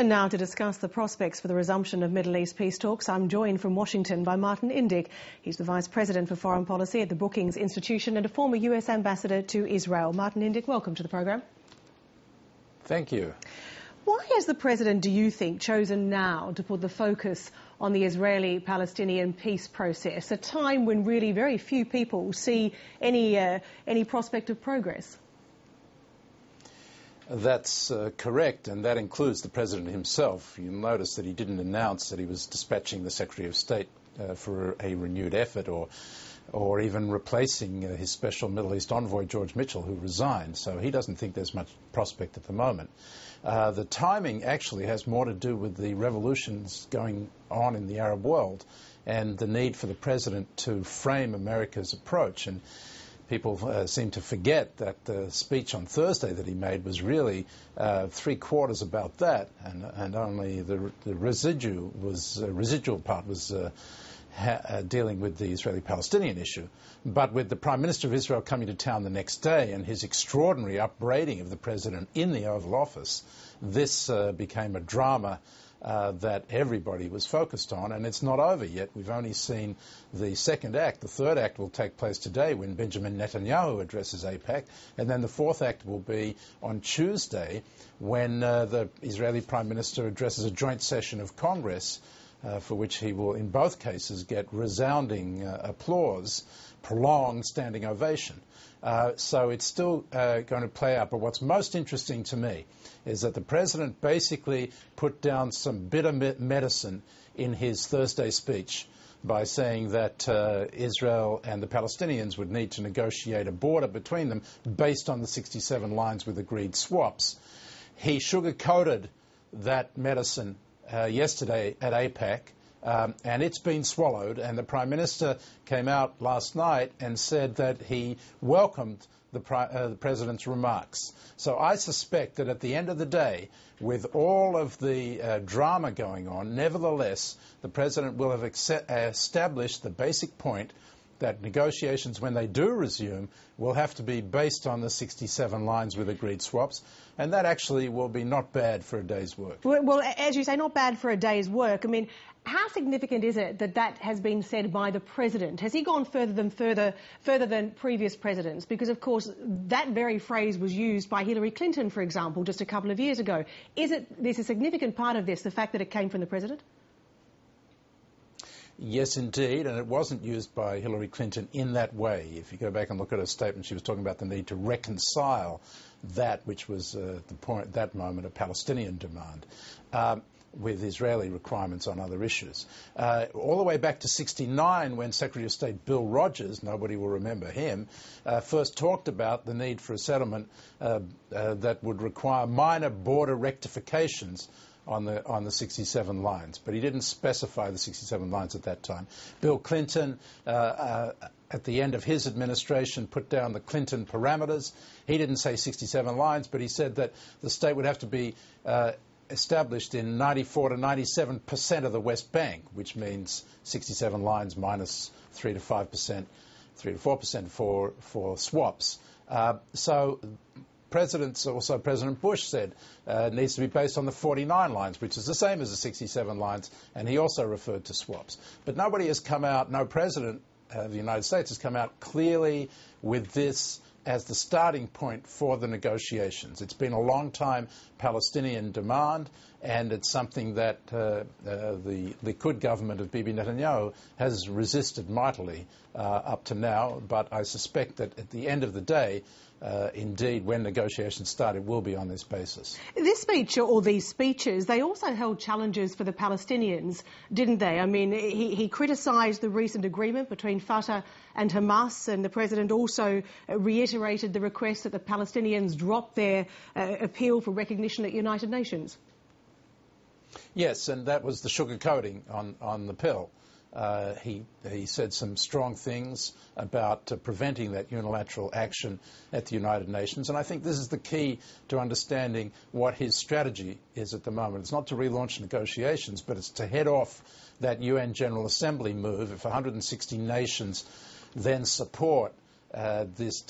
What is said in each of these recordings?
And now to discuss the prospects for the resumption of Middle East peace talks, I'm joined from Washington by Martin Indyk. He's the Vice President for Foreign Policy at the Brookings Institution and a former US Ambassador to Israel. Martin Indyk, welcome to the programme. Thank you. Why has the President, do you think, chosen now to put the focus on the Israeli-Palestinian peace process, a time when really very few people see any prospect of progress? That's correct, and that includes the President himself. You'll notice that he didn't announce that he was dispatching the Secretary of State for a renewed effort or even replacing his special Middle East envoy, George Mitchell, who resigned. So he doesn't think there's much prospect at the moment. The timing actually has more to do with the revolutions going on in the Arab world and the need for the President to frame America's approach. And people seem to forget that the speech on Thursday that he made was really three-quarters about that, and only the residual part was dealing with the Israeli-Palestinian issue. But with the Prime Minister of Israel coming to town the next day and his extraordinary upbraiding of the President in the Oval Office, this became a drama that everybody was focused on, and it's not over yet. We've only seen the second act. The third act will take place today when Benjamin Netanyahu addresses AIPAC, and then the fourth act will be on Tuesday when the Israeli Prime Minister addresses a joint session of Congress, for which he will, in both cases, get resounding applause, prolonged standing ovation. So it's still going to play out. But what's most interesting to me is that the President basically put down some bitter medicine in his Thursday speech by saying that Israel and the Palestinians would need to negotiate a border between them based on the 67 lines with agreed swaps. He sugar-coated that medicine yesterday at AIPAC, and it's been swallowed, and the Prime Minister came out last night and said that he welcomed the President's remarks. So I suspect that at the end of the day, with all of the drama going on, nevertheless, the President will have established the basic point that negotiations, when they do resume, will have to be based on the 67 lines with agreed swaps, and that actually will be not bad for a day's work. Well, as you say, not bad for a day's work. I mean, how significant is it that that has been said by the President? Has he gone further than previous presidents? Because, of course, that very phrase was used by Hillary Clinton, for example, just a couple of years ago. Is a significant part of this, the fact that it came from the President? Yes, indeed, and it wasn't used by Hillary Clinton in that way. If you go back and look at her statement, she was talking about the need to reconcile that, which was the point at that moment, a Palestinian demand, with Israeli requirements on other issues. All the way back to '69, when Secretary of State Bill Rogers, nobody will remember him, first talked about the need for a settlement that would require minor border rectifications on the 67 lines, but he didn't specify the 67 lines at that time. Bill Clinton, at the end of his administration, put down the Clinton parameters. He didn't say 67 lines, but he said that the state would have to be established in 94 to 97% of the West Bank, which means 67 lines minus 3 to 5%, 3 to 4% for swaps. So President Bush said it needs to be based on the 49 lines, which is the same as the 67 lines, and he also referred to swaps. But nobody has come out, no president of the United States has come out clearly with this as the starting point for the negotiations. It's been a long time Palestinian demand, and it's something that the Likud government of Bibi Netanyahu has resisted mightily up to now. But I suspect that at the end of the day, indeed, when negotiations start, it will be on this basis. This speech, or these speeches, they also held challenges for the Palestinians, didn't they? I mean, he criticised the recent agreement between Fatah and Hamas, and the President also reiterated the request that the Palestinians drop their appeal for recognition at United Nations. Yes, and that was the sugarcoating on the pill. He said some strong things about preventing that unilateral action at the United Nations, and I think this is the key to understanding what his strategy is at the moment. It's not to relaunch negotiations, but it's to head off that UN General Assembly move. If 160 nations then support this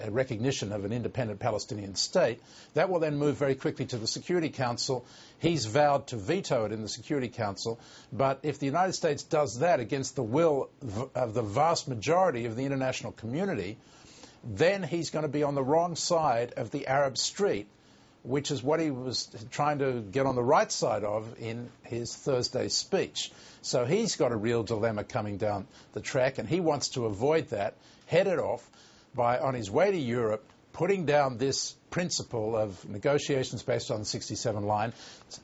recognition of an independent Palestinian state. That will then move very quickly to the Security Council. He's vowed to veto it in the Security Council. But if the United States does that against the will of the vast majority of the international community, then he's going to be on the wrong side of the Arab street, which is what he was trying to get on the right side of in his Thursday speech. So he's got a real dilemma coming down the track, and he wants to avoid that, head it off by, on his way to Europe, putting down this principle of negotiations based on the 67 line,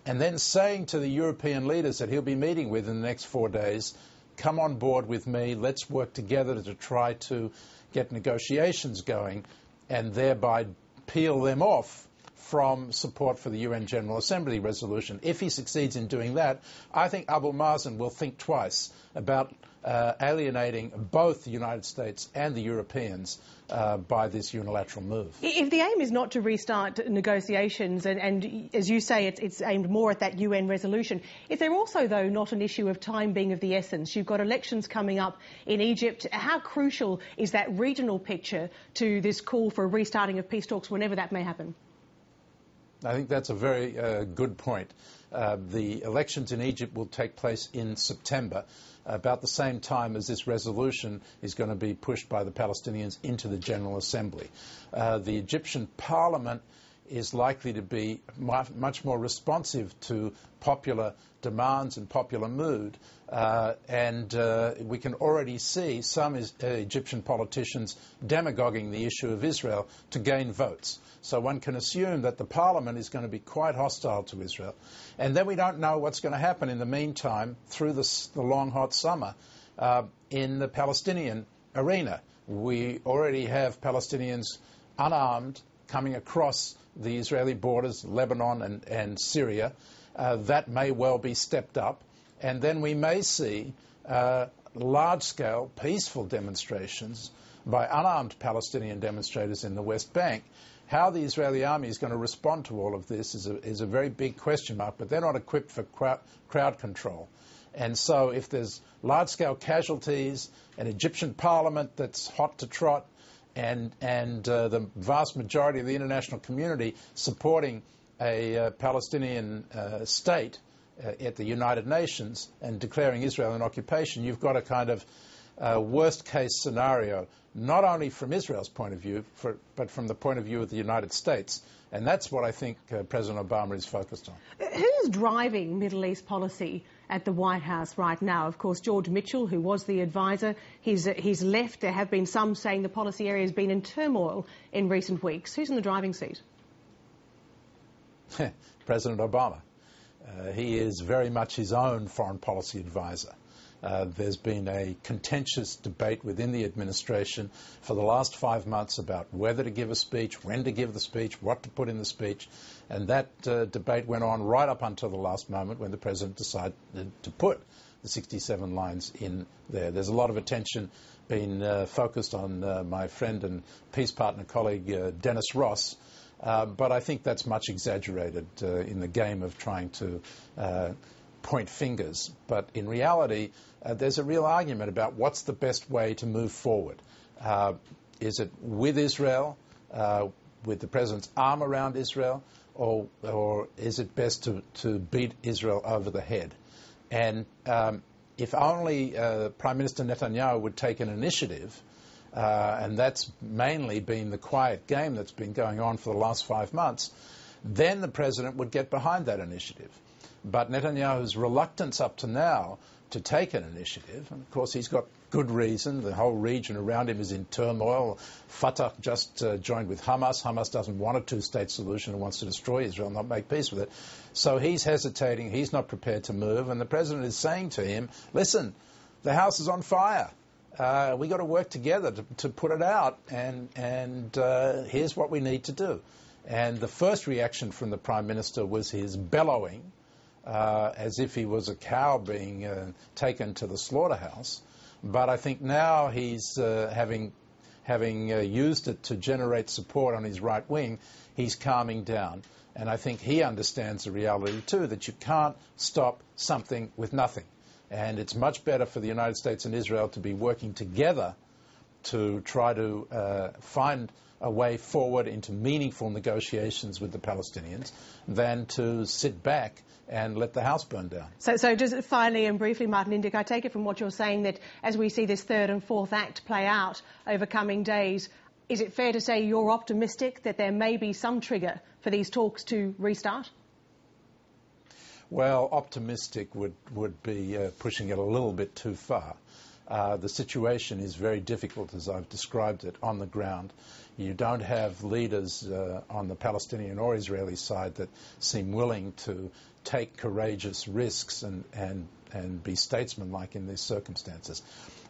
and then saying to the European leaders that he'll be meeting with in the next 4 days, come on board with me, let's work together to try to get negotiations going, and thereby peel them off from support for the UN General Assembly resolution. If he succeeds in doing that, I think Abu Mazen will think twice about alienating both the United States and the Europeans by this unilateral move. If the aim is not to restart negotiations, and as you say, it's aimed more at that UN resolution, is there also, though, not an issue of time being of the essence? You've got elections coming up in Egypt. How crucial is that regional picture to this call for a restarting of peace talks whenever that may happen? I think that's a very good point. The elections in Egypt will take place in September, about the same time as this resolution is going to be pushed by the Palestinians into the General Assembly. The Egyptian parliament is likely to be much more responsive to popular demands and popular mood. And we can already see some Egyptian politicians demagoguing the issue of Israel to gain votes. So one can assume that the parliament is going to be quite hostile to Israel. And then we don't know what's going to happen in the meantime through the long, hot summer in the Palestinian arena. We already have Palestinians unarmed coming across the Israeli borders, Lebanon and Syria. That may well be stepped up. And then we may see large-scale peaceful demonstrations by unarmed Palestinian demonstrators in the West Bank. How the Israeli army is going to respond to all of this is a very big question mark, but they're not equipped for crowd control. And so if there's large-scale casualties, an Egyptian parliament that's hot to trot, and the vast majority of the international community supporting a Palestinian state at the United Nations and declaring Israel an occupation, you've got a kind of worst-case scenario, not only from Israel's point of view, but from the point of view of the United States. And that's what I think President Obama is focused on. Who's driving Middle East policy at the White House right now? Of course, George Mitchell, who was the advisor, he's left. There have been some saying the policy area has been in turmoil in recent weeks. Who's in the driving seat? President Obama. He is very much his own foreign policy advisor. There's been a contentious debate within the administration for the last 5 months about whether to give a speech, when to give the speech, what to put in the speech. And that debate went on right up until the last moment when the president decided to put the 67 lines in there. There's a lot of attention being focused on my friend and peace partner colleague Dennis Ross. But I think that's much exaggerated in the game of trying to point fingers. But in reality, there's a real argument about what's the best way to move forward. Is it with Israel, with the president's arm around Israel, or is it best to beat Israel over the head? And if only Prime Minister Netanyahu would take an initiative, and that's mainly been the quiet game that's been going on for the last 5 months, then the president would get behind that initiative. But Netanyahu's reluctance up to now to take an initiative, and of course he's got good reason, the whole region around him is in turmoil. Fatah just joined with Hamas. Hamas doesn't want a two-state solution and wants to destroy Israel, not make peace with it. So he's hesitating, he's not prepared to move, and the president is saying to him, listen, the house is on fire. We got to work together to put it out, and here's what we need to do. And the first reaction from the Prime Minister was his bellowing, as if he was a cow being taken to the slaughterhouse. But I think now he's having used it to generate support on his right wing, he's calming down. And I think he understands the reality too, that you can't stop something with nothing. And it's much better for the United States and Israel to be working together to try to find a way forward into meaningful negotiations with the Palestinians than to sit back and let the house burn down. So just finally and briefly, Martin Indyk, I take it from what you're saying that as we see this third and fourth act play out over coming days, is it fair to say you're optimistic that there may be some trigger for these talks to restart? Well, optimistic would be pushing it a little bit too far. The situation is very difficult, as I've described it, on the ground. You don't have leaders on the Palestinian or Israeli side that seem willing to take courageous risks and be statesmanlike in these circumstances.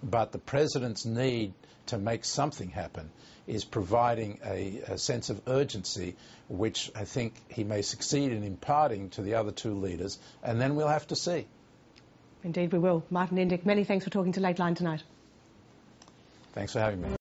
But the president's need to make something happen is providing a sense of urgency, which I think he may succeed in imparting to the other two leaders, and then we'll have to see. Indeed we will. Martin Indyk, many thanks for talking to Late Line tonight. Thanks for having me.